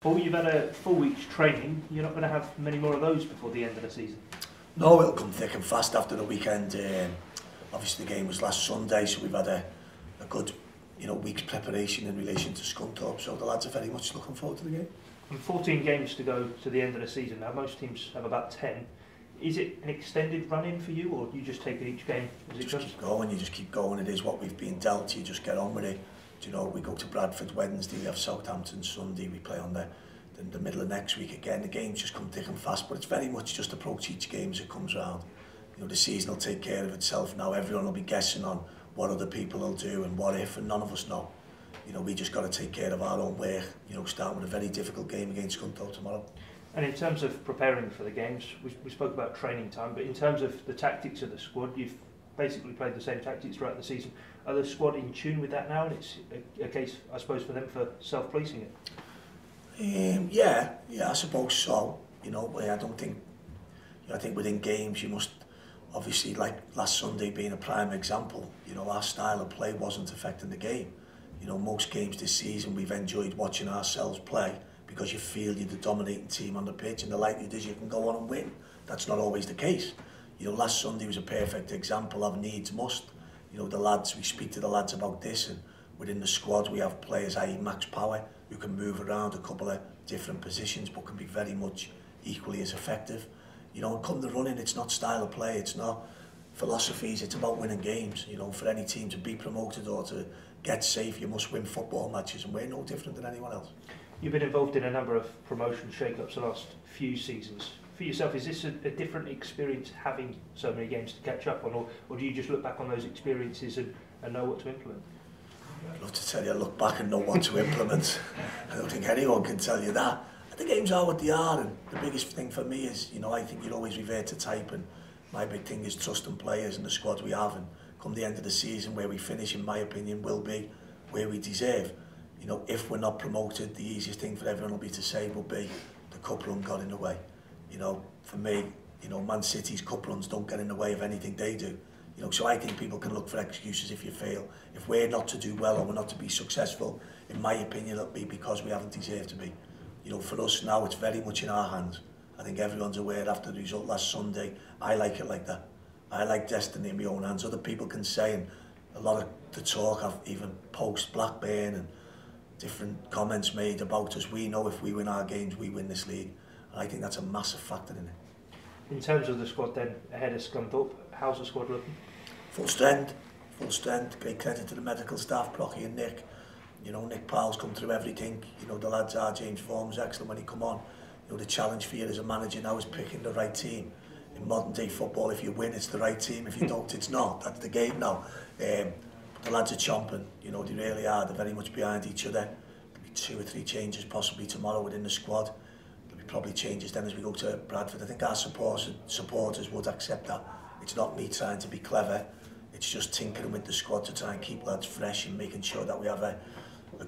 Paul, you've had a full week's training. You're not going to have many more of those before the end of the season. No, it'll come thick and fast after the weekend. Obviously the game was last Sunday, so we've had a good week's preparation in relation to Scunthorpe, so the lads are very much looking forward to the game. And 14 games to go to the end of the season. Now most teams have about 10. Is it an extended run-in for you, or do you just take it each game as it goes? Keep going, you just keep going. It is what we've been dealt, you just get on with it. Do you know, we go to Bradford Wednesday, we have Southampton Sunday, we play on the middle of next week again. The games just come thick and fast, but it's very much just approach each game as it comes round. You know, the season will take care of itself now. Everyone will be guessing on what other people will do and what if, and none of us know. You know, we just got to take care of our own work, starting with a very difficult game against Scunthorpe tomorrow. And in terms of preparing for the games, we spoke about training time, but in terms of the tactics of the squad, you've basically played the same tactics throughout the season. Are the squad in tune with that now, and it's a case, I suppose, for them for self-policing it? Yeah, I suppose so. I think within games you must, obviously, like last Sunday being a prime example, our style of play wasn't affecting the game. Most games this season we've enjoyed watching ourselves play because you feel you're the dominating team on the pitch and the likelihood is you can go on and win. That's not always the case. Last Sunday was a perfect example of needs must. The lads, we speak to the lads about this, and within the squad we have players, i.e. Max Power, who can move around a couple of different positions but can be very much equally as effective. And come the running, it's not style of play, it's not philosophies, it's about winning games. For any team to be promoted or to get safe, you must win football matches, and we're no different than anyone else. You've been involved in a number of promotion shake-ups the last few seasons. For yourself, is this a different experience having so many games to catch up on, or do you just look back on those experiences and know what to implement? I'd love to tell you I look back and know what to implement. I don't think anyone can tell you that. The games are what they are, and the biggest thing for me is, I think you'll always revert to type, and my big thing is trusting players and the squad we have, and come the end of the season where we finish, in my opinion, will be where we deserve. If we're not promoted, the easiest thing for everyone will be to say will be the cup run got in the way. For me, Man City's cup runs don't get in the way of anything they do. So I think people can look for excuses if you fail. If we're not to do well or we're not to be successful, in my opinion, it'll be because we haven't deserved to be. For us now, it's very much in our hands. I think everyone's aware after the result last Sunday. I like it like that. I like destiny in my own hands. Other people can say, and a lot of the talk, I've even post Blackburn and different comments made about us. We know if we win our games, we win this league. And I think that's a massive factor in it. In terms of the squad then, ahead of Scunthorpe, how's the squad looking? Full strength. Great credit to the medical staff, Brocky and Nick. Nick Powell's come through everything. The lads are, James Vaughan's excellent when he come on. The challenge for you as a manager now is picking the right team. In modern day football, if you win, it's the right team. If you don't, it's not. That's the game now. The lads are chomping. They really are. They're very much behind each other. There'll be 2 or 3 changes possibly tomorrow within the squad. There'll be probably changes then as we go to Bradford. I think our supporters would accept that. It's not me trying to be clever. It's just tinkering with the squad to try and keep lads fresh and making sure that we have a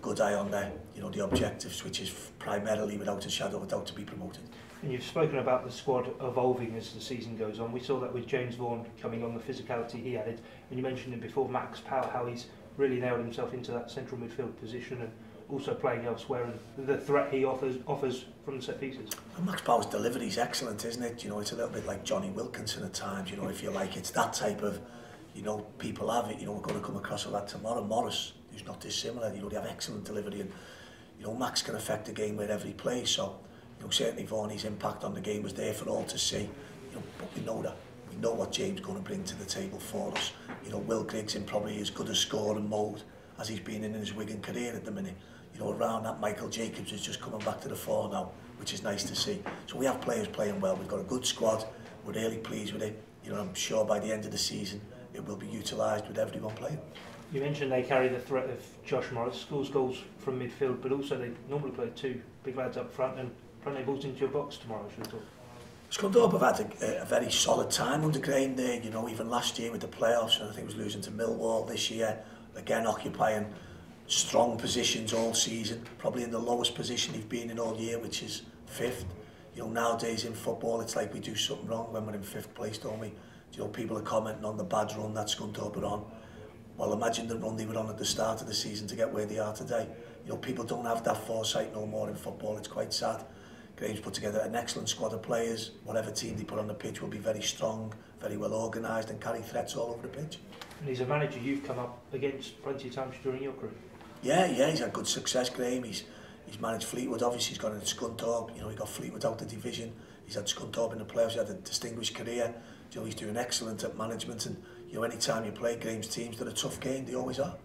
good eye on the objectives, which is primarily, without a shadow of a doubt, to be promoted. And you've spoken about the squad evolving as the season goes on. We saw that with James Vaughan coming on, the physicality he added, and you mentioned it before, Max Power, how he's really nailed himself into that central midfield position and also playing elsewhere, and the threat he offers from the set pieces. And Max Power's delivery is excellent, isn't it? It's a little bit like Johnny Wilkinson at times, if you like. It's that type of, people have it. We're going to come across a lad tomorrow, Morris, who's not dissimilar. They have excellent delivery, and Max can affect the game wherever he plays. So, certainly Vaughan's impact on the game was there for all to see. But we know that. We know what James is going to bring to the table for us. Will Griggs in probably as good a scoring mode as he's been in his Wigan career at the minute. Around that, Michael Jacobs is just coming back to the fore now, which is nice to see. So we have players playing well. We've got a good squad. We're really pleased with it. I'm sure by the end of the season it will be utilised with everyone playing. You mentioned they carry the threat of Josh Morris, scores goals from midfield, but also they normally play 2 big lads up front and plenty of balls into your box tomorrow, should we talk? Scunthorpe have had a very solid time under Graham there, even last year with the playoffs, and I think it was losing to Millwall this year, again occupying strong positions all season, probably in the lowest position they've been in all year, which is 5th. Nowadays in football, it's like we do something wrong when we're in 5th place, don't we? People are commenting on the bad run that Scunthorpe are on. Well, imagine the run they were on at the start of the season to get where they are today. You know, people don't have that foresight no more in football. It's quite sad. Graham's put together an excellent squad of players. Whatever team they put on the pitch will be very strong, very well organised and carry threats all over the pitch. And he's a manager you've come up against plenty of times during your career. Yeah, he's had good success, Graham. He's managed Fleetwood, obviously he's gone into Scunthorpe. You know, he got Fleetwood out the division. He's had Scunthorpe in the playoffs. He had a distinguished career. You know, he's doing excellent at management, and you know, any time you play Graham's teams, they're a tough game. They always are.